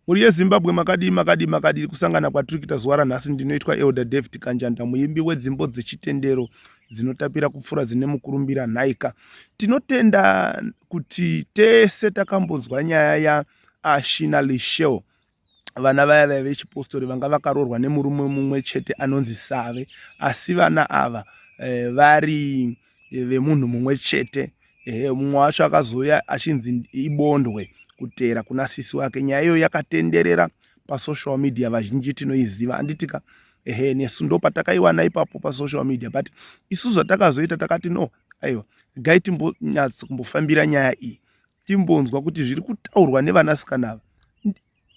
Muri yeZimbabwe makadi kusangana kwatiri kuita zuva ranhasi. Ndinoitwa Elder David Kanjanda, muimbi wedzimbo dzechitendero dzinotapira kupfuura dzine mukurumbira nhaika. Tinotenda kuti tese takambonzwa nyaya yaAshi naLisheo, vana vaya vaya vechipostori vanga vakaroorwa nemurume mumwe chete anonzi Save, asi vana ava vari vemunhu mumwe chete. Mumwe wacho akazouya achinzi ibondwe kutera kuna sisi wake. Nyaya iyo yakatenderera pasocial media, vazhinji tinoiziva. Anditika nesu ndo patakaiwana ipapo pasocial media, but isu zvatakazoita takati no, aiwa, gai timbonyatsa kumbofambira nyaya iyi, timbonzwa kuti zviri kutaurwa nevanasikana ava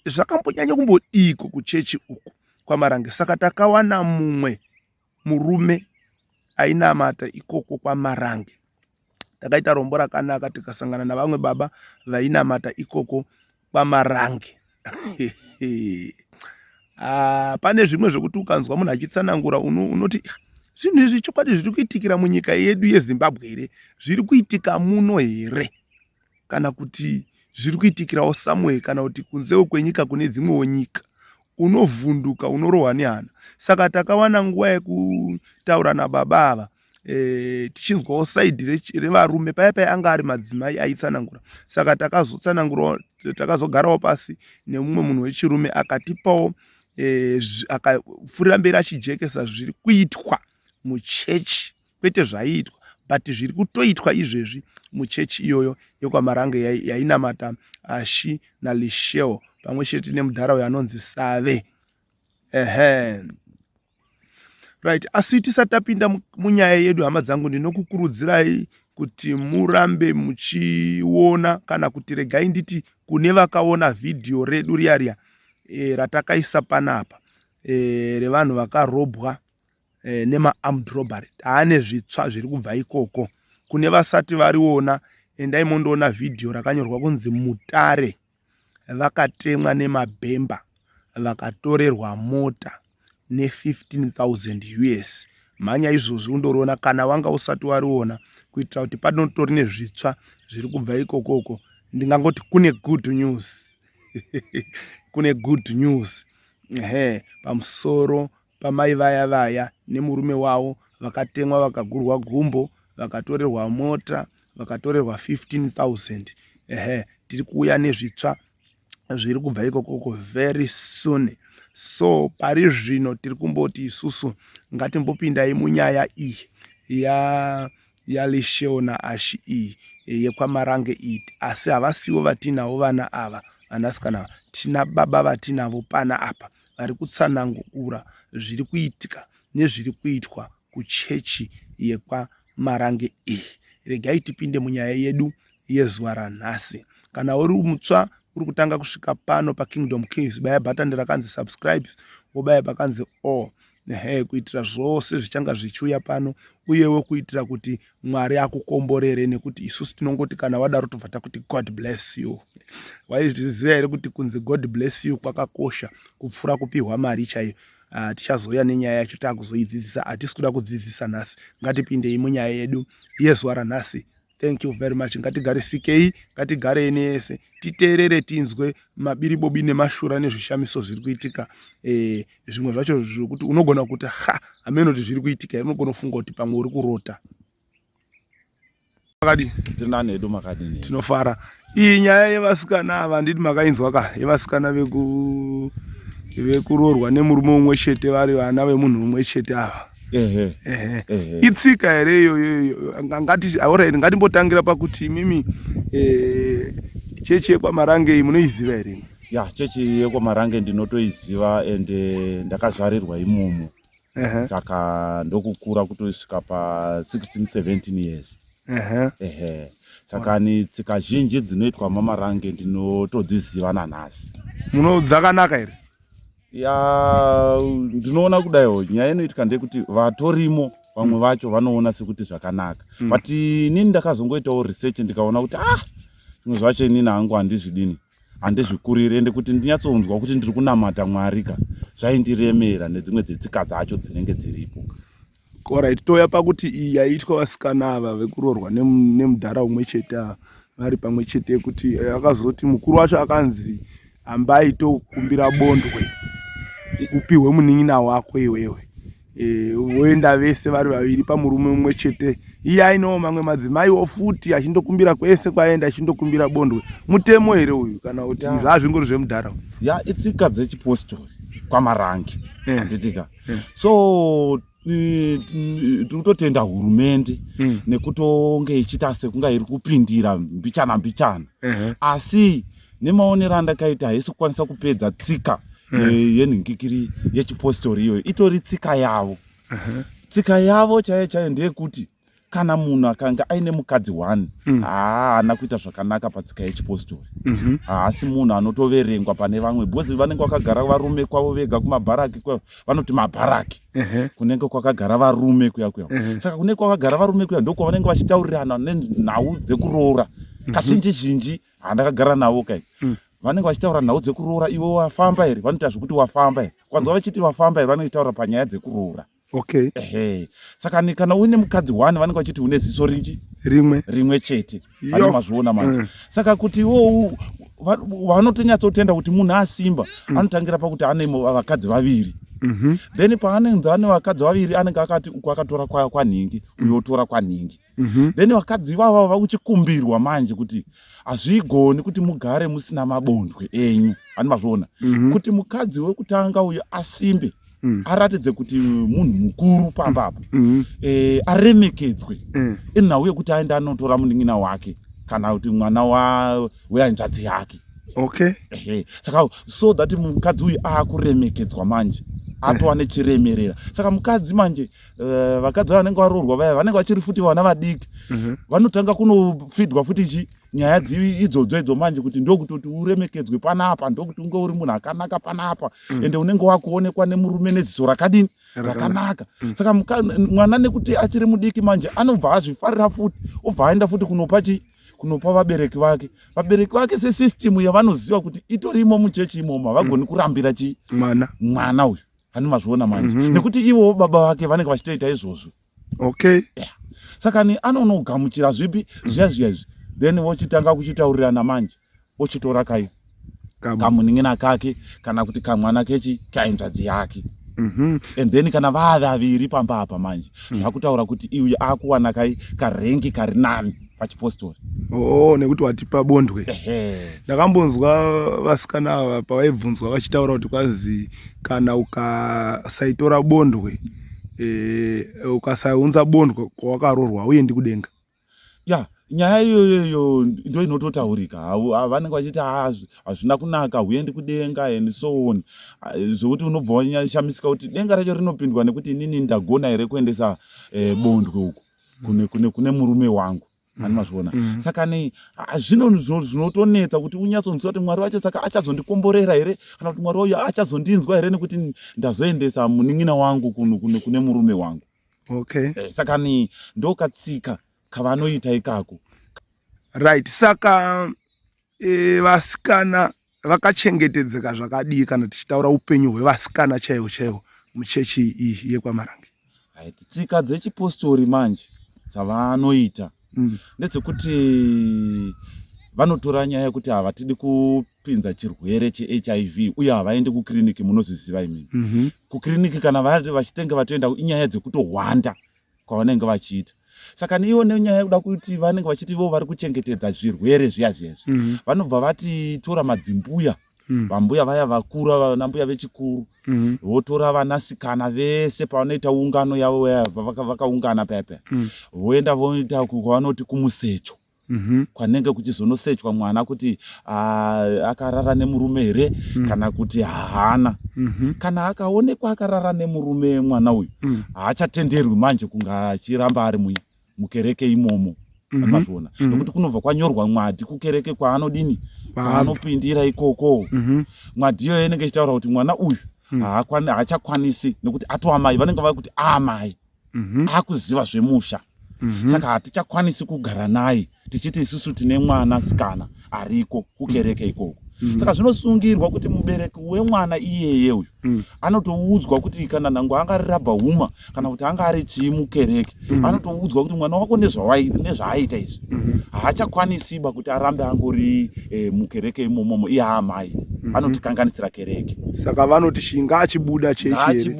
zvakambonyanya kumbodiko kuchechi uku kwaMarange. Saka takawana mumwe murume ainamata ikoko kwaMarange. Takaita rombo rakanaka tikasangana navamwe baba vainamata ikoko kwaMarange. Pane zvimwe zvokuti ukanzwa munhu achitsanangura unoti zvinhu izvi chokwadi zviri kuitikira munyika yedu yeZimbabwe here? Zviri kuitika muno here? Kana kuti zviri kuitikirawo somewhere, kana kuti kunzewo kwenyika kune dzimwewo nyika? Unovhunduka, unorohwa nehana. Saka takawana nguva yekutaura nababa ava, tichinzwawo saidhi revarume. Paya anga ari madzimai aitsanangura. Saka takazogarawo pasi nemumwe munhu wechirume akatipawo akapfuurira mberi achijekesa zviri kuitwa muchechi, kwete zvaiitwa but zviri kutoitwa izvezvi muchechi iyoyo yekwaMarange yainamata Ashi naLisheo pamwe chete nemudhara anonzi Save. Right, asi tisati tapinda munyaya yedu, hama dzangu, ndinokukurudzirai kuti murambe muchiona, kana kuti regai nditi kune vakaona vhidhiyo redu riya ratakaisa panapa revanhu vakarobwa nema-armed robbery. Taane zvitsva zviri kubva ikoko. Kune vasati variona, endai mondoona vhidhiyo rakanyorwa kunzi Mutare. Vakatemwa nemabhemba, vakatorerwa mota ne$15,000 US. Mhanya izvozvi undoriona kana wanga usati wariona, kuitira kuti panotori nezvitsva zviri kubva ikokoko. Ndingangoti kune good news. Kune good news pamusoro pamai vaya nemurume wavo vakatemwa, vakagurwa gumbo, vakatorerwa mota, vakatorerwa 15,000. Tiri kuuya nezvitsva zviri kubva ikokoko very soon. So pari zvino tiri kumboti isusu ngatimbopindai munyaya iyi yaLisheo naAshi iyi yekwaMarange iyi. Asi havasiwo vatinavo vana ava, vanasikana. Tina baba vatinavo pana apa vari kutsanangura zviri kuitika nezviri kuitwa kuchechi yekwaMarange iyi. Regai tipinde munyaya yedu yezuva ranhasi. Kana uri mutsva uri kutanga kusvika pano paKingdom Kings, baya bhatani rakanzi subscribe, wobaya pakanzi all, kuitira zvose zvichanga zvichiuya pano, uyewo kuitira kuti Mwari akukomborere, nekuti isusu tinongoti kana wadaro tobva takuti God bless you. Waizviziva here kuti kunzi God bless you kwakakosha kupfuura kupiwa mari chaiyo? Tichazoya nenyaya yacho takuzoidzidzisa. Hatisi kuda kudzidzisa nhasi. Ngatipindei munyaya yedu yezuva ranhasi. Thank you very much. Ngatigare CK, ngatigare nese, titeerere tinzwe mabiribobi nemashura nezvishamiso zviri kuitika. Zvimwe zvacho zvokuti unogona kuti hameno kuti zviri kuitika, unogona kufunga kuti pamwe uri kurota. Tinofara. Iyi nyaya yevasikana ava nditi makainzwa ka, yevasikana vekuroorwa nemurume umwe chete, vari vana vemunhu umwe chete ava. Itsika here iyoyo? Ngatimbotangira pakuti imimi chechi yekwaMarange iyi munoiziva here? Ya, chechi yekwaMarange ndinotoiziva ende ndakazvarirwa imomo. Saka ndokukura kutosvika pa 16-17 years. Saka ni tsika zhinji dzinoitwa muMarange ndinotodziziva nanhasi. Dzakanaka here? Ya, ndinoona kudaiwo nyaya inoitika ndekuti vatorimo vamwe vacho vanoona sekuti zvakanaka. But inini ndakazongoitawo research ndikaona kuti zvimwe zvacho inini hangu handizvidini, handizvikurire, ende kuti ndinyatsonzwa kuti ndiri kunamata Mwari ka, zvaindiremera nedzimwe dzetsika dzacho dzinenge dziripo. Alright, toya pakuti iyi yaitwa vasikana ava vekuroorwa nemudhara umwe chete vari pamwe chete, kuti akazoti mukuru wacho akanzi ambai tokumbira bondwe upihwe munin'ina wako iwewe. Woenda vese vari vaviri pamurume mumwe chete. Iye ainowo mamwe madzimaiwo futi achindokumbira kwese kwaenda achindokumbira bondwe. Mutemo here uyu kana kuti zvazvingori zvemudhara? Ya itsika dzechipostori kwamarangi handitika. So tikutotenda hurumende nekutonge ichita sekunga iri kupindira mbichana asi nemaonero andakaita haisi kukwanisa kupedza tsika yenhingikiri yechipostori iyoyo. Itori tsika yavo. Tsika yavo chaiyo ndeyekuti kana munhu akanga aine mukadzi 1 haana kuita zvakanaka patsika yechipostori. Haasi munhu anotoverengwa pane vamwe bhozi vanenge vakagara varume kwavo vega kumabharaki kwavo vanoti mabharaki kunenge kwakagara varume kuya saka kunenge kwakagara varume kuya ndoko vanenge vachitaurirana nenhau dzekuroora kazhinji zhinji handakagara navo kai vanenge vachitaura nhau dzekuroora. Iwe wafamba here? Vanoita zvekuti wafamba here. Kwanza vachiti wafamba here vanotaura panyaya dzekuroora. Saka kana uine mukadzi 1 vanenge vachiti une ziso rinji rimwe chete. Pane mazviona manje. Saka kuti iwo vanotonyatsoutenda kuti munhu asimba anotangira pakuti ane vakadzi vaviri. Then paanenge ane vakadzi vaviri anenge akati uku akatora kwanhingi uyo otora kwanhingi. Then vakadzi ivavo vakuchikumbirwa manje kuti hazvigoni kuti mugare musina mabondwe enyu. Ani mazviona kuti mukadzi wekutanga uyo asimbe aratidze kuti munhu mukuru pambapo aremekedzwe inhau yekuti aenda anotora munin'ina wake kana kuti mwana wehanzvadzi yake. Saka so that mukadzi uyu aakuremekedzwa manje atova nechiremerera. Saka mukadzi manje vakadzi vanenge varoorwa vaya vanenge vachiri futi vana vadiki vanotanga kunofidwa futi nyaya idzodzo manje kuti ndokutoti uremekedzwe panapa ndokuti unge uri munhu akanaka panapa ende unenge wakuonekwa nemurume neziso rakadini rakanaka. Saka mwana nekuti achiri mudiki manje anobva azvifarira futi obva aenda futi kunopa vabereki vake. Vabereki vake sesisitimu yavanoziva kuti itorimo muchechi imomo havagoni kurambira mwana uyu. Hani mazviona manje nekuti ivo baba vake vanenge vachitoita izvozvo. Saka anonogamuchira zvipi zviya then vochitanga kuchitaurirana manje vochitora kamunin'ina kake kana kuti kamwana kechi kahanzvadzi yake. And then kana vaviri pambapa manje zvakutaura kuti iye akuwana karengi kari nani pachipostori. Nekuti watipa bondwe. Ndakambonzwa vasikana ava pavaibvunzwa vachitaura kuti kwazi kana ukasaitora bondwe ukasaunza bondwe kwawakaroorwa uyendi kudenga. Nyaya iyoyo ndo inototaurika. Vanenge vachiti hazvina kunaka uyendi kudenga and so on. Zvokuti unobva wanyashamisika kuti denga racho rinopindwa nekuti inini ndagona here kuendesa bondwe uku kune murume wangu. Ani mazviona. Saka zvinotonetsa kuti unyatsonzwa kuti Mwari wacho saka achazondikomborera here kana kuti Mwari wacho achazondinzwa here nekuti ndazoendesa munin'ina wangu kune murume wangu. Saka ndokatsika kavanoita ikako. Saka vasikana vakachengetedzeka zvakadii kana tichitaura upenyu hwevasikana chaivo muchechi iyi yekwamarangi? Tsika dzechipostori manje dzavanoita ndedzekuti vanotora nyaya yekuti havatidi kupinza chirwere cheHIV uye havaendi kukiriniki. Munoziziva imini kukiriniki kana vachitenge vatoenda inyaya dzekutohwanda kwavanenge vachiita. Saka ivo nenyaya yekuda kuti vanenge vachiti vo vari kuchengetedza zvirwere zviya vanobva vatitora madzimbuya vambuya vaya vakuru vanambuya vechikuru votora vanasikana vese pavanoita ungano yavo vakaungana paya voenda voita kwavanoti kumusecho kwanenge kuchizonosechwa mwana kuti akarara nemurume here kana kuti haana. Kana akaonekwa akarara nemurume mwana uyu haachatenderwi manje kunga achiramba ari mukereke imomo. Mazviona nekuti kunobva kwanyorwa mwadi kukereke kwaanodini kwaanopindira ikoko. Mwadi iyoyo inenge ichitaura kuti mwana uyu haachakwanisi nekuti atova mai vanenge vava kuti amai akuziva zvemusha. Saka hatichakwanisi kugara naye tichiti isusu tine mwanasikana ariko kukereke ikoko. Saka zvinosungirwa kuti mubereki wemwana iyeye uyu anotoudzwa kuti kana nangu anga rirabha huma kana kuti anga ari chimukereke anotoudzwa kuti mwana wako nezvaaita izvi haachakwanisiba kuti arambe angori mukereke imomomo iye amai anotikanganisira kereke. Saka vanoti shinga achibuda chechi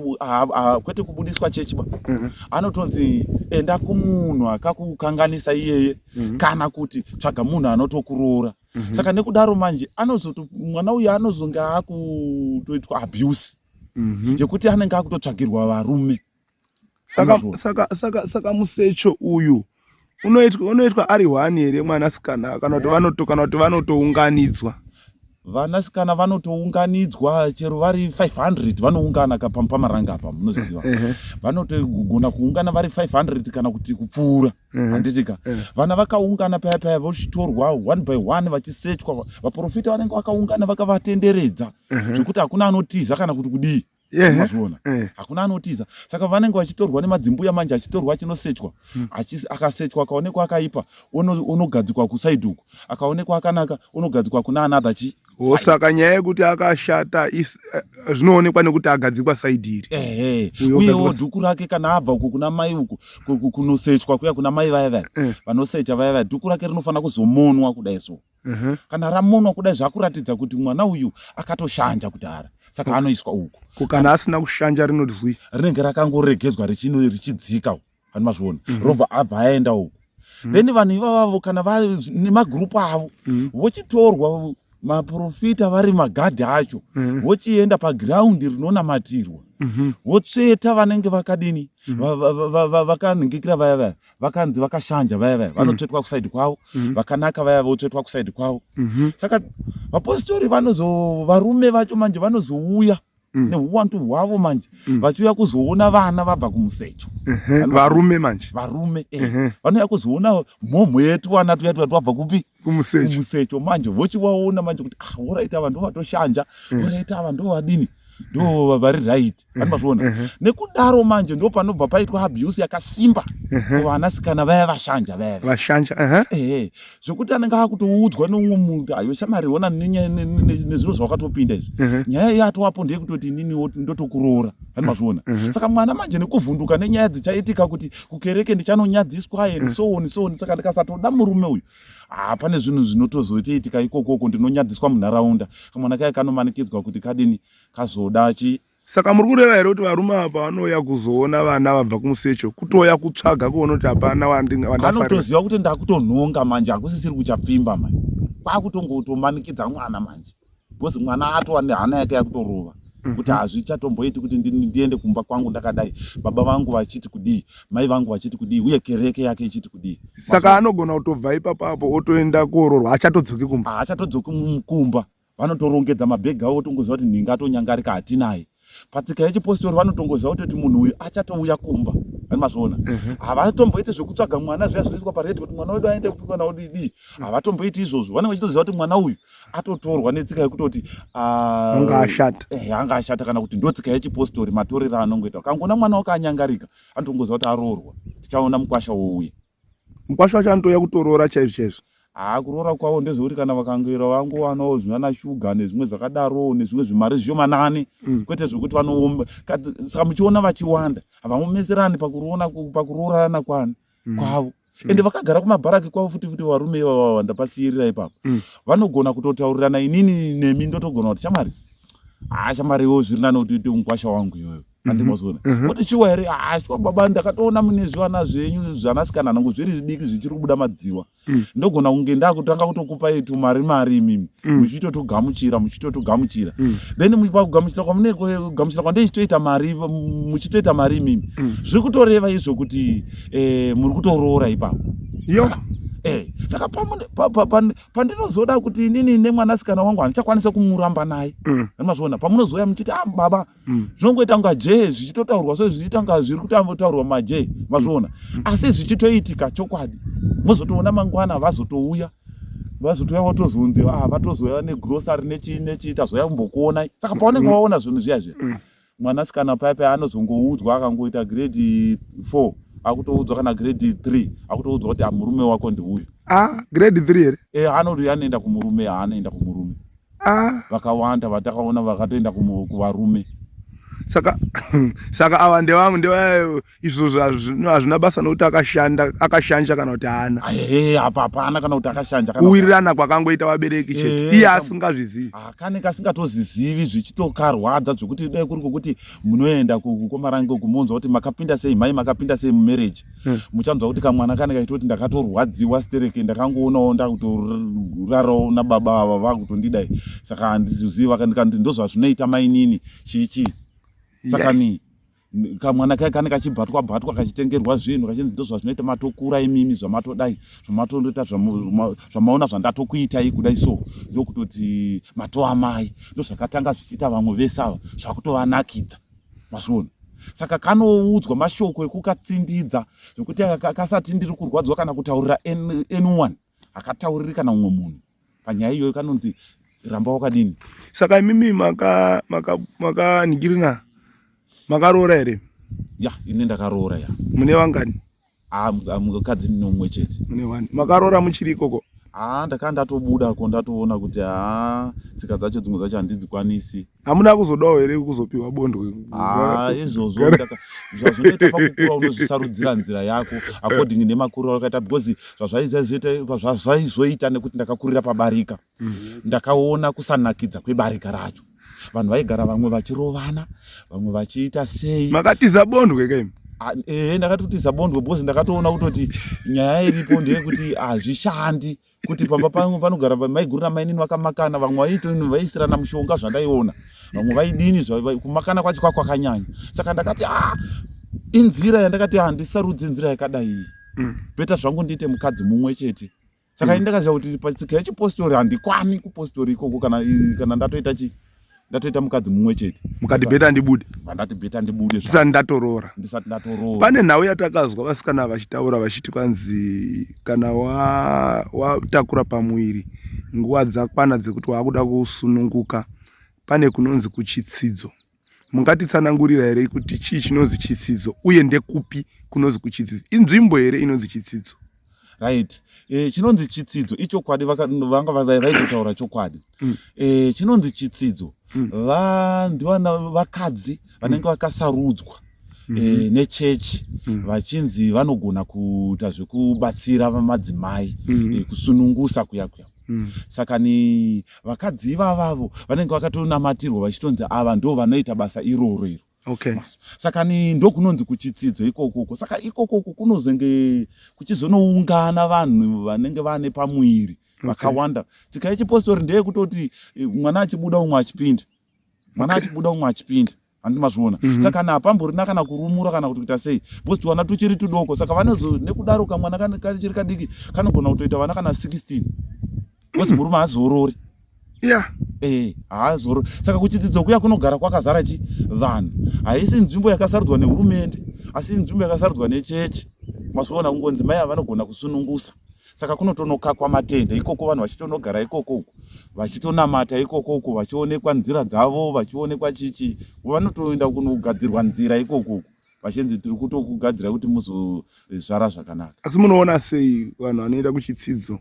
kwete kubudiswa chechiba anotonzi enda kumunhu akakukanganisa iyeye kana kuti tsvaga munhu anotokuroora. Saka nekudaro manje mwana uyu anozonga akutoitwa abuse yekuti anenge akutotsvagirwa varume. Saka musecho uyu unoitwa ari 1 here mwanasikana kana kuti vanotounganidzwa? Vanasikana vanotounganidzwa chero vari 500 vanoungana pamaranga apa munoziva. Vanotogona kuungana vari 500 kana kuti kupfuura handitika. Vana vakaungana paya vochitorwa 1 by 1 vachisechwa. Vaprofita vanenge vakaungana vakavatenderedza zvekuti hakuna anotiza kana kuti kudii. Mazviona hakuna anotiza. Saka vanenge vachitorwa nemadzimbuya manje achitorwa achinosechwa. Akasechwa akaonekwa akaipa unogadzikwa kusaidi uku, akaonekwa akanaka unogadzikwa kuna another saka nyaya yekuti akashata zvinoonekwa nekuti agadzikwa saidi iri. Uyewo dhuku rake kana abva uku kuna mai uku kunosechwa kuya kuna mai vaya vanosecha vaya dhuku rake rinofana kuzomonwa kudai so. Kana ramonwa kudai zvakuratidza kuti mwana uyu akatoshanja kudhara. Saka anoiswa uku. Kana asina kushanja rinodzi rinenge rakangoregedzwa richidzika hanimazviona robva abva aenda uku. Then vanhu ivavo kana nemagrupu avo vochitorwa maprofita vari magadhi acho vochienda pagiraundi rinonamatirwa votsveta vanenge vakadini vakanhingikira vaya vakanzi vakashanja vaya vanotsvetwa kusaidi kwavo, vakanaka vaya votsvetwa kusaidi kwavo. Saka vapostori varume vacho manje vanozouya neuwandu hwavo manje vachiuya kuzoona vana vabva kumusecho. Varume manje vanouya kuzoona mhomho yetu vana twabva kupi kumusecho manje vochivaona manje kuti voraita ava ndovatoshanja, voraita ava ndovadini ndo vari right. Vanozviona nekudaro manje ndo panobva paitwa abuse yakasimba kuvanasikana vaya vashanja zvekuti anenge akutoudzwa neumwe munhu ayo shamari ona nezviro zvawakatopinda izvi nyaya yatowapo ndeyekutoti inini ndotokuroora. Vanozviona saka mwana manje nekuvhunduka nenyaya dzichaitika kuti kukereke ndichanonyadziswa and so on. Saka ndikasatoda murume uyu pane zvinhu zvinotozoitika ikokoko ndinonyadziswa munharaunda kamwana kaya kanomanikidzwa kuti kadini kazoda chi. Saka muri kureva here kuti varume apa vanouya kuzoona vana vabva kumusecho kutoya kutsvaga kuona kuti hapana wandafarira? Anotoziva kuti ndakutonhonga manje hakusisiri kuchapfimba manje kwakutongotomanikidza mwana manje because mwana atova nehana yake yakutorova kuti hazvichatomboiti kuti ndiende kumba kwangu ndakadai baba vangu vachiti kudii mai vangu vachiti kudii uye kereke yake ichiti kudii. Saka anogona kutobva ipapo otoenda kororwa haachatodzoki kumba? Haachatodzoki mukumba. Vanotorongedza mabhegi avo votongoziva kuti ndingatonyangarika hatinaye. Patsika yechipostori vanotongoziva kuti munhu uyu achatouya kumba. Vanimazviona havatomboiti zvekutsvaga mwana zviya zvinoiswa paredhi kuti mwana wedu aende kupikwa nawo dii. Havatomboiti izvozvo. Vanenge vachitoziva kuti mwana uyu atotorwa netsika yekutoti anga ashata kana kuti ndotsika yechipostori matorero anongoita. Kangona mwana wake anyangarika anotongoziva kuti aroorwa tichaona mukwasha wouya. Mukwasha wacho anotouya kutorora chaizvo. Kuroora kwavo ndezvekuti kana vakangoera vangowanawo zvinana shuga nezvimwe zvakadaro nezvimwe zvimari zvishomanani kwete zvekuti vanoomba. Saka muchiona vachiwanda havamomeserani pakuroorana kwavo. Ende vakagara kumabharaki kwavo futi varume ivava ndapasiyirira ipapo vanogona kutotaurirana inini nemi ndotogona kuti shamariwo zviri nani kuti mukwasha wangu iyoyo andimazona kuti chiwa here shuwa baba ndakatoona mune zvivana zvenyu zvanasikana nangu zviri zvidiki zvichiri kubuda madziwa ndogona kunge ndakutanga kutokupai tumari imimi muchitotogamuchira then pakugamuchira kwamunekugamuchira kwandeichitoita mari muchitoita mari imimi zviri kutoreva izvo kuti muri kutoroora ipapo. Saka pandinozoda kuti inini nemwanasikana wangu handichakwanisa kumuramba naye vanimazviona pamunozoya muchiti baba zvinongoita kunga jee zvichitotaurwa sezvichitanga zviri kutaurwa majee mazviona asi zvichitoitika chokwadi mozotoona mangwana vazotouya vatozonzi vatozoya negrosari nechiita zoya kumbokuonai. Saka paunenge waona zvinhu zviya mwanasikana paya anozongoudzwa akangoita grade 4 akutoudzwa kana grade 3 akutoudzwa kuti murume wako ndeuyu. Grade 3 here? Anoti anoenda kumurume haanoenda kumurume. vakawanda vatakaona vakatoenda kuvarume. Saka ava ndeva izvo hazvina basa nokuti akashanja kana kuti haana. Apa hapana kana kuti akashanja. Kuwirirana kwakangoita vabereki chete, iye asingazvizivi. Kane kasingatozvizivi zvichitokarwadza zvokuti dai kuri kwokuti munoenda kukomarange kumonzwa kuti makapinda sei mhai, makapinda sei mumereji. Muchanzwa kuti kamwana kane kaitoti ndakatorwadziwa stereke, ndakangoonawo ndakutorarawo nababa ava vakutondidai. Saka handiziziva kandi ndozvazvinoita mainini chichi. Saka ni kamwana kai kane kachibhatwa kachitengerwa zvinhu kachinzi ndozvazvinoita matokura imimi zvamatodai zvamatondoita zvamaona zvandatokuitai kudai so ndokutoti matova mai ndozvakatanga zvichiita vamwe vese ava zvakutovanakidza mazvona. Saka kanoudzwa mashoko ekukatsindidza zvokuti kasati ndiri kurwadzwa kana kutaurira anyone akatauriri kana umwe munhu panyaya iyoyo kanonzi ramba wakadini. Saka imimi makaningirina makaroora here? Ya, ini ndakaroora ya. Mune vangani? Mukadzi nomwe chete. Mune wani. Makaroora muchiri ikoko? Ndakandatobuda ko ndatoona kuti tsika dzacho dzimwe dzacho handidzikwanisi. Hamuna kuzodawo here kuzopiwa bondwe? Izvozvo zvazvinoita pakukura unozvisarudzira nzira yako according nemakuru awakaita, because zvazvaizoita nekuti ndakakurira pabarika. Ndakaona kusanakidza kwebarika racho. Vanhu vaigara vamwe vachirovana, vamwe vachiita sei. Makatiza bondwe kaimi? Ndakatotiza bondwe because ndakatoona kutoti nyaya iripo ndeyekuti hazvishandi kuti pamba panogara maiguru namainini vakamakana, vamwe vaisirana mushonga zvandaiona, vamwe vaidini kumakana kwacho kwakanyanya. Saka ndakati inzira yandakati handisarudze nzira yakadai beta zvangu ndiite mukadzi mumwe chete. Saka indakaziva kuti patsika yechipostori handikwani kupostori ikoko kana ndatoita mukadzi mumwe chete. Mukati beta ndibude? Vandati beta ndibude ndisati ndatoroora. Pane nhau yatakazwa vasikana vachitaura vachiti kwanzi kana watakura pamuviri nguva dzakwana dzekuti wakuda kusununguka pane kunonzi kuchitsidzo. Mungatitsanangurira here kuti chii chinonzi chitsidzo uye ndekupi kunonzi kuchitsidzo? Inzvimbo here inonzi chitsidzo? Right. Chinonzi chitsidzo ichokwadi, vanga vaizotaura chokwadi. Chinonzi chitsidzo ndivana vakadzi vanenge vakasarudzwa nechechi vachinzi vanogona kuita zvekubatsira madzimai kusunungusa kuya. Saka ni vakadzi ivavavo vanenge vakatonamatirwa vachitonzi ava ndo vanoita basa iroro. Okay. Saka ni ndokunonzi kuchitsidzo ikoko. Saka ikoko kunozenge kuchizonoungana vanhu vanenge vane pamuviri vakawanda. Tsika yechipostori ndeyekutoti mwana achibuda umwe achipinda, mwana achibuda umwe achipinda. Handimazviona. Saka hapamborina kana kurumura kana kuti kuita sei, because twana tuchiri tudoko. Saka vanozo nekudaro kamwana kachiri kadiki kanogona kutoita vana kana 16 because murume haazorori. Haazorori. Saka kuchitsidzo kuya kunogara kwakazara vanhu. Haisi nzvimbo yakasarudzwa nehurumende, asi nzvimbo yakasarudzwa nechechi. Mazviona kungonzi mai vanogona kusunungusa. Saka kunotonokakwa matende ikoko, vanhu vachitonogara ikoko, vachitonamata ikoko, vachionekwa nzira dzavo, vachionekwa chichi, vanotoenda kunogadzirwa nzira ikoko, vachinzi tiri kutokugadzira kuti muzozvara zvakanaka. Asi munoona sei vanhu vanoenda kuchitsidzo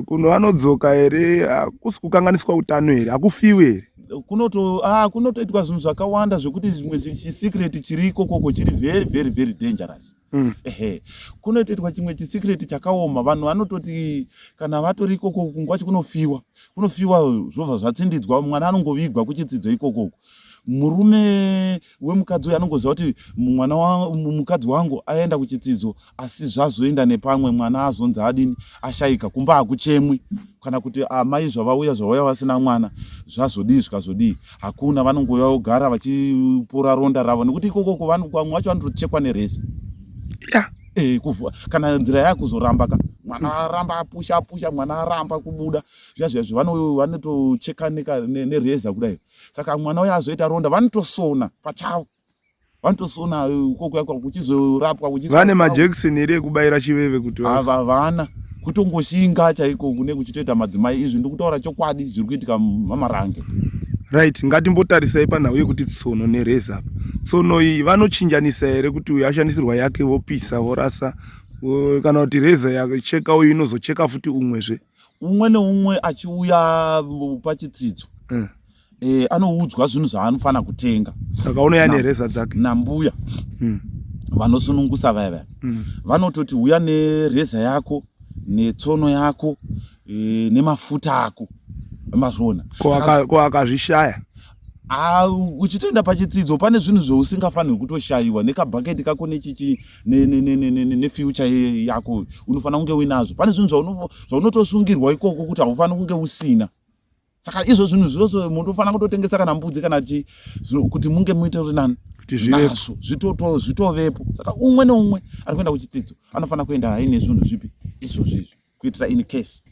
kuno vanodzoka here? Hakusi kukanganiswa utano here? Hakufiwi here? Kunotoitwa zvinhu zvakawanda zvokuti zvimwe chisikireti chiri ikoko chiri very very very dangerous. Kunotoitwa chimwe chisikireti chakaoma. Vanhu vanototi kana vatori ikoko kunguva kunofiwa zvobva zvatsindidzwa, mwana anongovigwa kuchitsidzo ikoko. Murume wemukadzi uyu anongoziva kuti mukadzi wangu aenda kuchitsidzo, asi zvazoenda nepamwe mwana azonzi adini ashayika kumba hakuchemwi, kana kuti amai zvavauya vasina mwana zvazodii zvikazodii hakuna, vanongouya kugara vachipora ronda ravo, nekuti ikoko vamwe vacho vanotochekwa nereza. Kana nzira yakuzoramba mwana aramba apusha mwana aramba kubuda zvazvo vanotocheka nereza kudai. Saka mwana uya azoita ronda vanotosona pachavo, vanotosona ikoko kuchizorapwa vane majekiseni here ekubayira chiveve kuti vana kutongoshinga chaiko kune kuchitoita madzimai. Izvi ndikutaura chokwadi zviri kuitika mamarange. Right. Ngatimbotarisai panhau yekuti tsono nereza apa. Tsono iyi vanochinjanisa here kuti uyu ashandisirwa yake vopisa vorasa, kana kuti reza yacheka uyu inozocheka futi umwezve? umwe neumwe achiuya pachitsidzo anoudzwa zvinhu zvaanofana kutenga. Saka unouya nereza dzake nambuya vanosunungusa vaya vanototi uya nereza yako netsono yako nemafuta ako mazvona. Ko akazvishaya uchitoenda pachitsidzo pane zvinhu zvausingafanirwi kutoshayiwa, nekabhaketi kako nechichi nefuture yako unofanira kunge uinazvo. Pane zvinhu zvaunotosungirwa ikoko kuti haufaniri kunge usina. Saka izvo zvinhu zvose munhu unofanira kutotengesa kana mbudzi kana kuti munge muite nani nazvo zvitovepo. Saka umwe neumwe ari kuenda kuchitsidzo anofanira kuenda aine zvinhu zvipi izvozvizvi kuitira in case.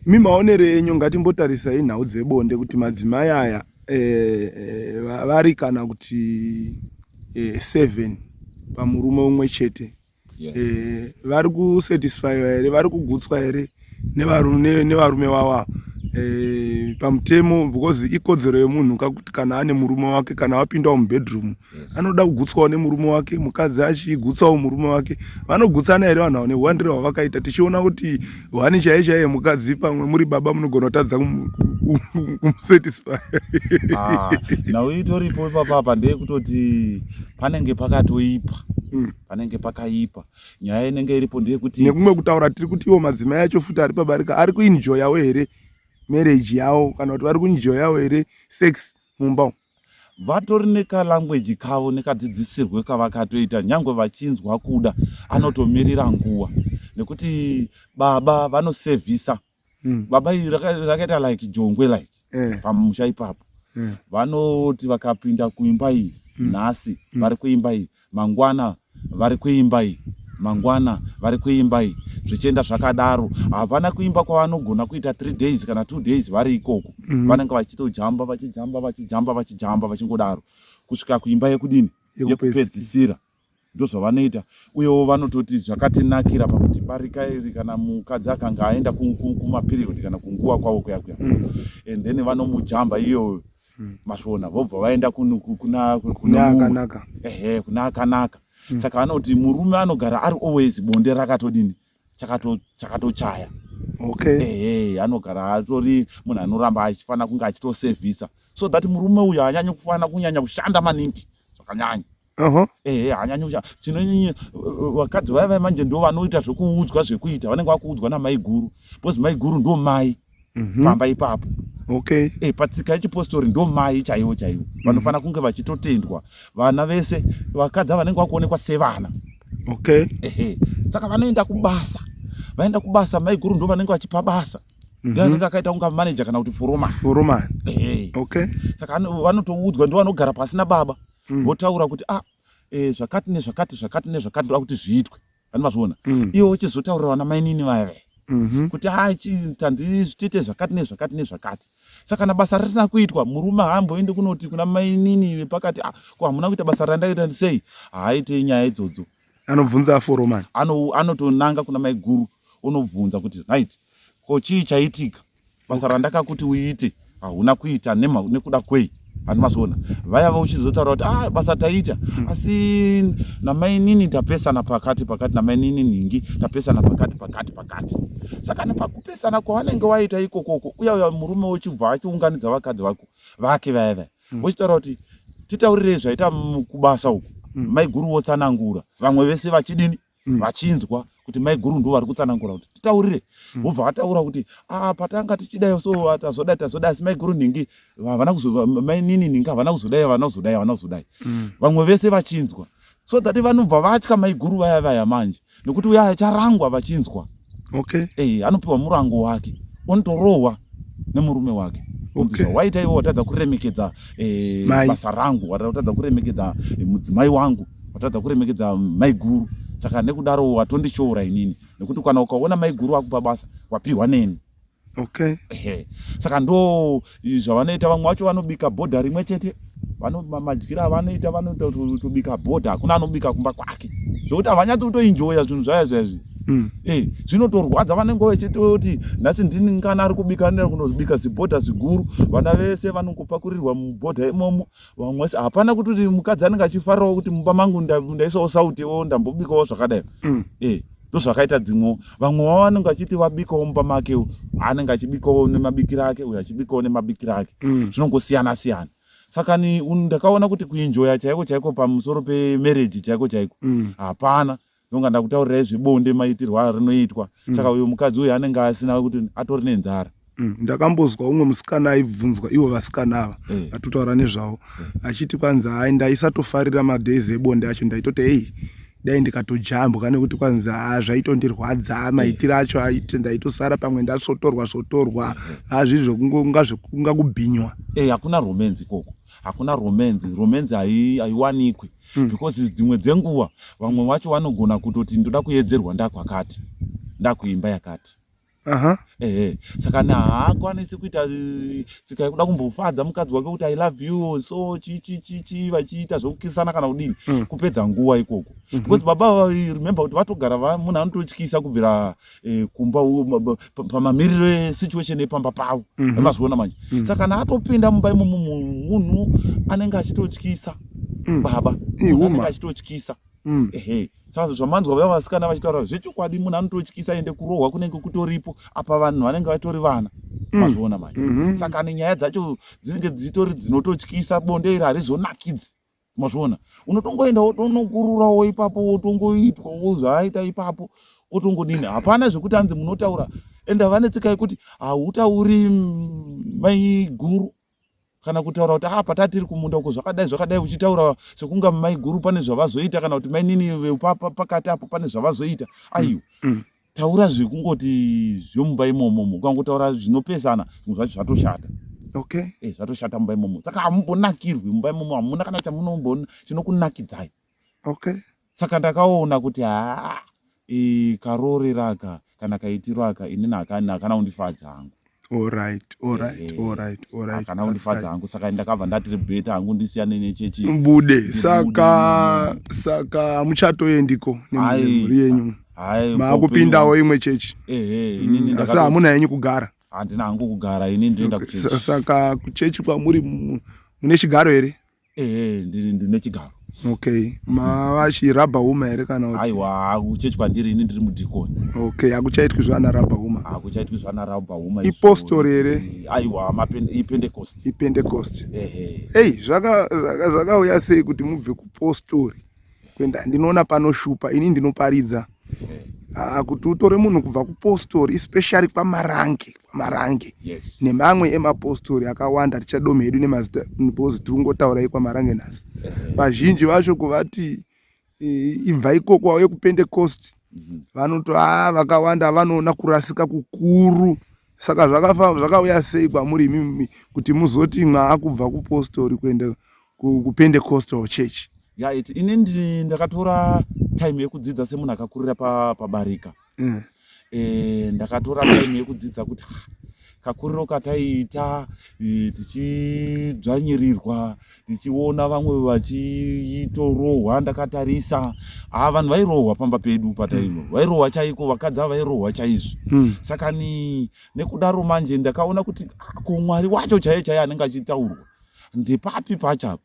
Mimaonero enyu ngatimbotarisai nhau dzebonde kuti madzimai aya vari kana kuti 7 pamurume umwe chete, vari kusatisfy here, vari kugutswa here nevarume vava pamutemo, because ikodzero yemunhu kakuti kana ane murume wake, kana wapindawo mubedroom anoda kugutswawo nemurume wake, mukadzi achigutsawo murume wake. Vanogutsana here vanhu ava neuwandiro hwavakaita? Tichiona kuti hwani chaiye chaiye mukadzi, pamwe muri baba munogona kutadza kumusatisfy. Nhau itoripo ipapapa ndeyekutoti panenge pakatoipa, panenge pakaipa. Nyaya inenge iripo ndeyekuti nekumwe kutaura tiri kuti iwo madzimai acho futi ari pabarika ari kuenjoyawo here marriage yavo, kana kuti vari kuenjoyawo here sex mumba? Vatori nekalanguage kavo nekadzidzisirwe kavakatoita, nyangwe vachinzwa kuda anotomirira nguva, nekuti baba vanosevhisa. Baba iri rakaita like jongwe like pamusha ipapo. Vanoti vakapinda kuimba iyi nhasi vari kuimba iyi, mangwana vari kuimba iyi, mangwana vari kuimba iyi, zvichienda zvakadaro. Hapana kuimba kwavanogona kuita 3 days kana 2 days vari ikoko. Vanenge vachitojamba vachijamba vachingodaro kusvika kuimba yekudini, yekupedzisira. Ndozvavanoita. Uyewo vanototi zvakatinakira pakuti barika iri kana mukadzi akanga aenda kumaperiod kana kunguva kwavo kuya and then vanomujamba iyoyo masvona, vobva vaenda kuna akanaka. Saka vanoti murume anogara ari always bonde rakatodini chakatochaya. Anogara atori munhu anoramba achifana kunge achitosevhisa, so that murume uyu haanyanyi kufana kunyanya kushanda maningi zvakanyanya. Hanyanyi kushanda. Chinonyanya vakadzi vaya manje ndo vanoita zvekuudzwa zvekuita, vanenge vakuudzwa namai guru, because mai guru ndo mai pamba ipapo. Patsika yechipostori ndo mai chaivo vanofana kunge vachitotendwa. Vana vese vakadzi vanenge vakuonekwa sevana. Saka vanoenda kubasa, vaenda kubasa, mai guru ndo vanenge vachipa basa. Ndanenge akaita kunga manager kana kuti foreman. Saka vanotoudzwa, ndo vanogara pasina baba votaura kuti zvakati nezvakati ndoda kuti zviitwe. Vanozviona iwo uchizotaurira vana mainini vaya kuti tiite zvakati nezvakati. Saka kana basa risina kuitwa, murume haamboendi kunoti kuna mainini vepakati ko hamuna kuita basa randaita sei, haaite nyaya idzodzo. Anobvunza foreman, anotonanga kuna mai guru unobvunza kuti right, ko chii chaitika, basa randakakuti uite hauna kuita nekuda kwei. Vanozviona vaya vauchizotaura kuti basa taita, asi namainini tapesana pakati namainini ningi tapesana pakati. Saka nepakupesana kwavanenge waita ikokoko, uya murume uchibva achiunganidza vakadzi vake vaya vochitaura kuti titaurirei zvaita kubasa uku. Mai guru votsanangura, vamwe vese vachidini vachinzwa kuti mai guru ndo vari kutsanangura kuti titaurire. Vobva vataura kuti patanga tichidai so tazoda asi mai guru ningi mainini ningi havana kuzodai. Vamwe vese vachinzwa, so that vanobva vatya mai guru vaya manje, nekuti uya acharangwa vachinzwa. Anopiwa murango wake, onotorohwa nemurume wake. Waita iwo watadza kuremekedza basa rangu, watadza kuremekedza mudzimai wangu, watadza kuremekedza mai guru. Saka nekudaro watondishoora inini, nekuti kana ukaona mai guru akupa basa wapiwa neni. Saka ndo zvavanoita. Vamwe vacho vanobika bhodha rimwe chete, madyiro avanoita vanotobika bhodha, hakuna anobika kumba kwake, zvokuti havanyatsi kutoenjoya zvinhu zvaya. Zvinotorwadza, vanenge vachitoti nhasi ndini ngana ari kubika, ndira kunozibika zibhodha ziguru, vana vese vanongopakurirwa mubhodha imomo. Vamwe hapana kuti mukadzi anenge achifarirawo kuti mumba mangu ndaisawo sautiwo ndambobikawo zvakadai. ndozvakaita dzimwewo. Vamwe vanenge vachiti vabikawo mumba make, anenge achibikawo nemabikiro ake, uyo achibikawo nemabikiro ake. Zvinongosiyana-siyana. Saka ndakaona kuti kuenjoya chaiko pamusoro pemarriage chaiko hapana. Ndonga ndakutaurirai zvebonde maitirwo arinoitwa. Saka uyo mukadzi uyu anenge asina kuti atori nenzara. Ndakambozwa umwe musikana aibvunzwa, ivo vasikana ava atotaura nezvavo, achiti kwanzi hai ndaisatofarira madhezi ebonde acho, ndaitoti hei dai ndikatojambwa nekuti kwanzi zvaitondirwadza maitiro acho aiti ndaitosara pamwe ndasvotorwa hazviri zvokunga kubhinywa. Hakuna romance ikoko, hakuna romance haiwanikwi. Because dzimwe dzenguva vamwe vacho vanogona kutoti ndoda kuedzerwa ndakwakati, ndakuimba yakati. Saka haakwanisi kuita tsika yekuda kumbofadza mukadzi wake kuti I love you so chichi vachiita zvokukisana kana kudini, kupedza nguva ikoko. Because baba remember kuti vatogara munhu anototyisa kubvira kumba pamamiriro esituation epamba pavo emazuona manje. Saka kana atopinda mumba imomo munhu anenge achitotyisa baba, anenge achitotyisa. Saka zvamanzwa vaya vasikana vachitaura zvechokwadi, munhu anototyisa ende kurohwa kunenge kutoripo apa vanhu vanenge vatori vana mazviona manje. Saka nyaya dzacho dzinenge dzitori dzinototyisa, bonde iri harizonakidzi mazviona. Unotongoenda wotonokururawo ipapo, wotongoitwa wozvaita ipapo wotongodini. Hapana zvekuti anzi munotaura, ende vane tsika yekuti hautauri maiguru kana kutaura kuti patatiri kumunda uko zvakadai uchitaura sekunga maiguru pane zvavazoita, kana kuti mainini pakati apo pane zvavazoita. Aiyo, taura zvekungoti zvomumba imomo, ukangotaura zvinopesana zvinhu zvacho zvatoshata. Zvatoshata mumba imomo. Saka hamumbonakirwi mumba imomo, hamuna kana chamunombona chinokunakidzai. Saka ndakaona kuti karoreraka kana kaitiraka inini hakana kundifadza hangu. Kana undifadza hangu, saka ndakabva ndati bheta hangu ndisiyane nechechi mbude. Saka hamuchatoendiko nemhuri yenyu, maakupindawo imwe chechi. Asi hamuna henyu kugara? Handina hangu kugara, ini ndinoenda kuchechi. Saka kuchechi kwamuri mune chigaro here? Ndine chigaro. Mava chirabha uma here kana kuti? Aiwa, kuchechi kwandiri ini ndiri mudhikoni. Hakuchaitwi zvana rabha uma? Hakuchaitwi zvana rabha uma. Ipostori here? Aiwa, ipentecost. Ipentecost. Zvakauya sei kuti mubve kupostori kuenda? Ndinoona panoshupa, ini ndinoparidza kuti utore munhu kubva kupostori, especially pamarange nemamwe emapostori akawanda, tichadomi hedu nemazita because tiringotaurai kwamarange nhasi. Vazhinji vacho kuvati ibva ikoko wauye kupentecost, vanoto vakawanda vanoona kurasika kukuru. Saka zvakauya sei kwamuri imimi kuti muzoti mwaakubva kupostori kuenda kupentecostal church? Ini ndakatora time yekudzidza semunhu akakurira pabarika. Ndakatora time yekudzidza kuti kakuriro kataita tichidzvanyirirwa, tichiona vamwe vachitorohwa, ndakatarisa vanhu vairohwa pamba pedu pataimo, vairohwa chaiko, vakadzi vairohwa chaizvo. Saka nekudaro manje ndakaona kuti Mwari wacho chaiye anenge achitaurwa ndepapi pachapo.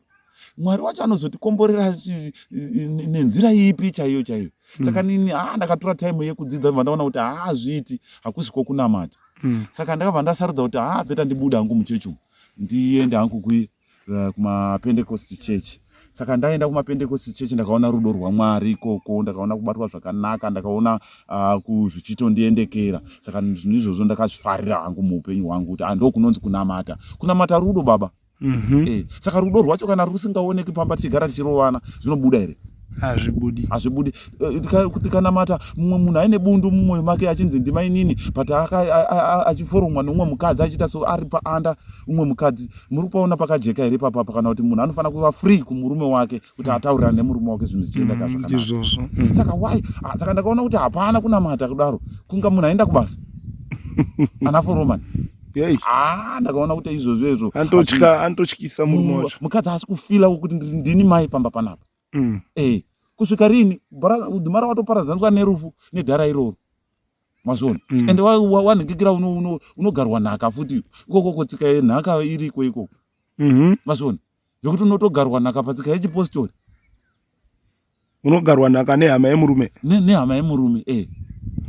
Mwari wacho anozotikomborera nenzira ipi chaiyo. Saka ndakatora time yekudzidza, ndaona kuti hazviti, hakusiko kunamata. Saka ndakabva ndasarudza kuti beta ndibuda hangu muchechi umu, ndiende hangu kumapentecost church. Saka ndaenda kumapentecost church, ndakaona rudo rwaMwari ikoko, ndakaona kubatwa zvakanaka, ndakaona zvichitondiendekera. Saka zvinhu izvozvo ndakazvifarira hangu muupenyu hwangu kuti ndokunonzi kunamata rudo baba. Saka rudo rwacho kana rusingaoneki pamba tichigara tichirovana, zvinobuda here? Hazvibudi. Kuti kanamata mumwe munhu aine bundu mumwoyo make achinzi ndimainini, but achiforomwa nomumwe mukadzi achiita so ari paanda umwe mukadzi, muri kupaona pakajeka here papapa? Kana kuti munhu anofanira kuva free kumurume wake kuti ataurirane nemurume wake zvinhu zvichienda zvakanaka. Saka why? Saka ndakaona kuti hapana kunamata kudaro, kunga munhu aenda kubasa anaforomani. Ndakaona kuti izvozvo anototyisa murume wacho. Mukadzi asi kufila kuti ndini mai pamba panapa. Kusvika rini udhimara watoparadzaniswa nerufu nedhara iroro mazvona. Ende wanhingikira unogarwa nhaka futi ikoko, tsika yenhaka iriko ikoko mazvona, yokuti unotogarwa nhaka patsika yechipostori. Unogarwa nhaka nehama yemurume? Nehama yemurume,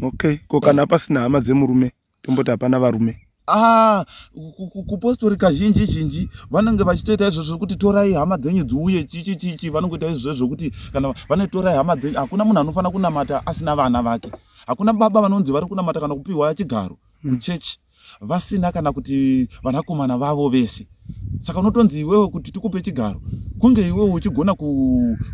Okay. Ko kana pasina hama dzemurume tomboti hapana varume? Kupostori kazhinji zhinji vanenge vachitoita izvo zvokuti torai hama dzenyu dziuye chichi vanongoita izvo zvokuti kana vanotorai hama dzenyu. Hakuna munhu anofanira kunamata asina vana vake. Hakuna baba vanonzi vari kunamata kana kupiwa chigaro kuchechi vasina kana kuti vanakomana vavo vese. Saka unotonzi iwewe kuti tikupe chigaro kunge iwewe uchigona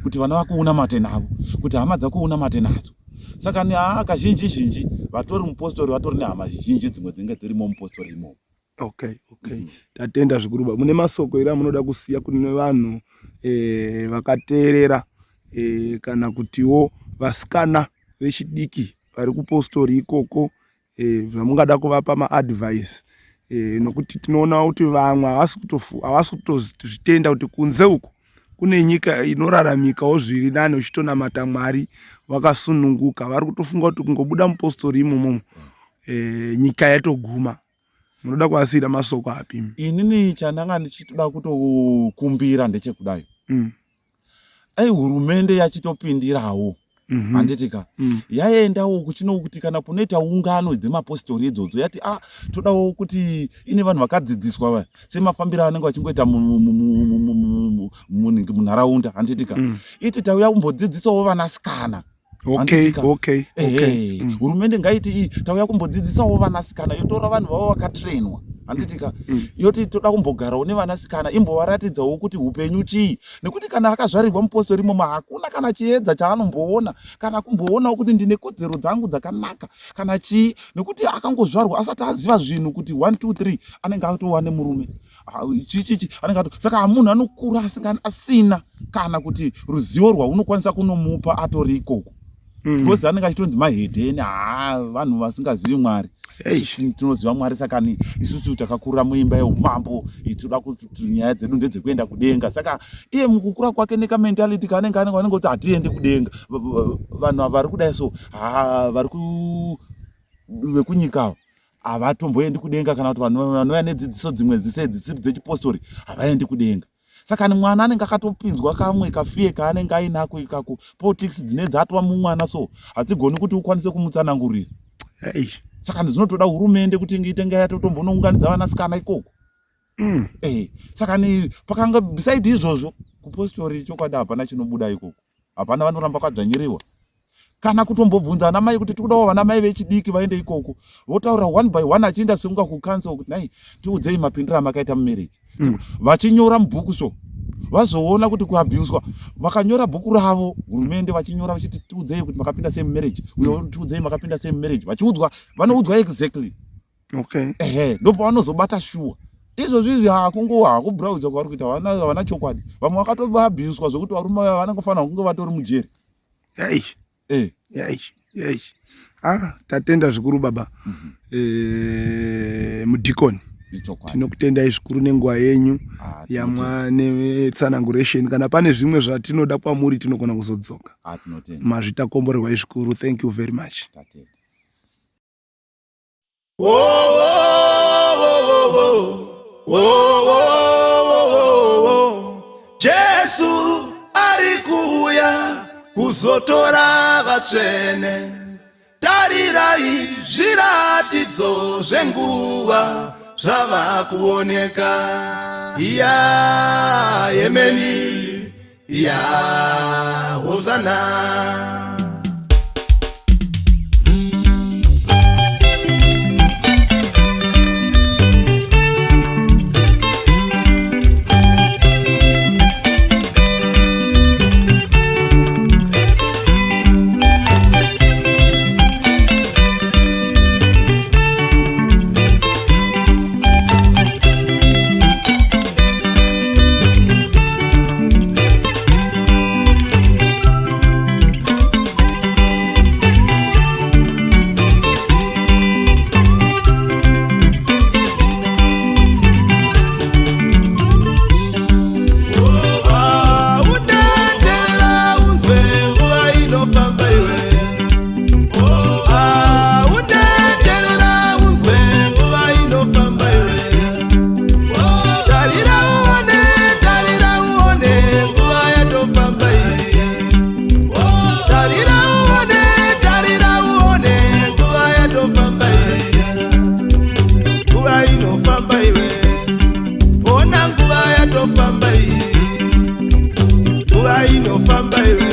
kuti vana vako unamate navo, kuti hama dzako unamate nadzo. Saka ni kazhinji zhinji vatori mupostori vatori nehama zhinji dzimwe dzinenge dzirimo mupostori imomo. Okay. Tatenda zvikuru. Mune masoko here amunoda kusiya kune vanhu vakateerera kana kutiwo vasikana vechidiki vari kupostori ikoko, zvamungada kuvapa maadvice? Nokuti tinoona kuti vamwe havasi kutozvitenda kuti kunze uku kune nyika inoraramikawo zviri nani uchitonamata Mwari wakasununguka. Vari kutofunga kuti kungobuda mupostori imomo nyika yatoguma. Munoda kuasira masoko api? Inini chandanga ndichitoda kutokumbira ndechekudayo. Hurumende yachitopindirawo. Handitika yaendawo kuchino kuti kana kunoita ungano dzemapostori idzodzo yati todawo kuti ine vanhu vakadzidziswa vaya semafambiro anenge vachingoita munharaunda. Handitika iti tauya kumbodzidzisawo vanasikana. Okay. Hurumende ngaiti tauya kumbodzidzisawo vanasikana, yotora vanhu vavo vakatrenwa. Handitika yoti toda kumbogarawo nevanasikana imbovaratidzawo kuti upenyu chii, nekuti kana akazvarirwa mupostori imomo hakuna kana chiedza chaanomboona kana kumboonawo kuti ndine kodzero dzangu dzakanaka kana chii, nekuti akangozvarwa asati aziva zvinhu kuti 1 2 3 anenge atova nemurume chichichi anenge saka munhu anokura asina kana kuti ruzivo rwaunokwanisa kunomupa atori ikoko. Because anenge achitonzi mahedheni vanhu vasingazivi Mwari. Tinoziva Mwari, saka isusu takakura muimba yeumambo toda kuti nyaya dzedu ndedzekuenda kudenga. Saka iye mukukura kwake nekamentality kanenge kuti hatiendi kudenga. Vanhu vari kudai so vari vekunyikawo havatomboendi kudenga, kana kuti vanhu vanouya nedzidziso dzimwe dzisiri dzechipostori havaendi kudenga. Saka ni mwana anenge akatopinzwa kamwe kafiye kaanenge ainako ikako. Politics dzine dzatwa mumwana so hadzigoni kuti ukwanise kumutsanangurira. Saka ndinotoda hurumende kuti itenge yatotombonounganidza vanasikana ikoko. Saka ni pakanga beside izvozvo kupostori chokwadi hapana chinobuda ikoko. Hapana vanoramba kwadzvanyiriwa. Kana kutombobvunza ana mai kuti tikudawo vana mai vechidiki vaende ikoko, votaura 1 by 1 achienda sunga kucancel kuti nai tiudzei mapindiro amakaita mumarriage. Vachinyora mubhuku so vazoona kuti kuabuswa vakanyora bhuku ravo hurumende vachinyora vachiti tiudzei kuti makapinda sei mumarriage, uyo tiudzei makapinda sei mumarriage, vachiudzwa vanoudzwa exactly. Ndopo vanozobata shuwa. Izvozvi hakubhuraudza kwavari kuita havana chokwadi. Vamwe vakatoabuswa zvokuti varume vaya vanongofanira kunge vatori mujeri. Tatenda zvikuru baba. Mudhikoni, tinokutendai zvikuru nenguva yenyu netsananguresheni. Kana pane zvimwe zvatinoda kwamuri tinogona kuzodzoka. Mazvitakomborerwai zvikuru. Thank you very much. Jesu ari kuuya kuzotora vatsvene. Tarirai zviratidzo zvenguva zvava kuoneka. Yemeni, Hosana. nguva inofamba iwe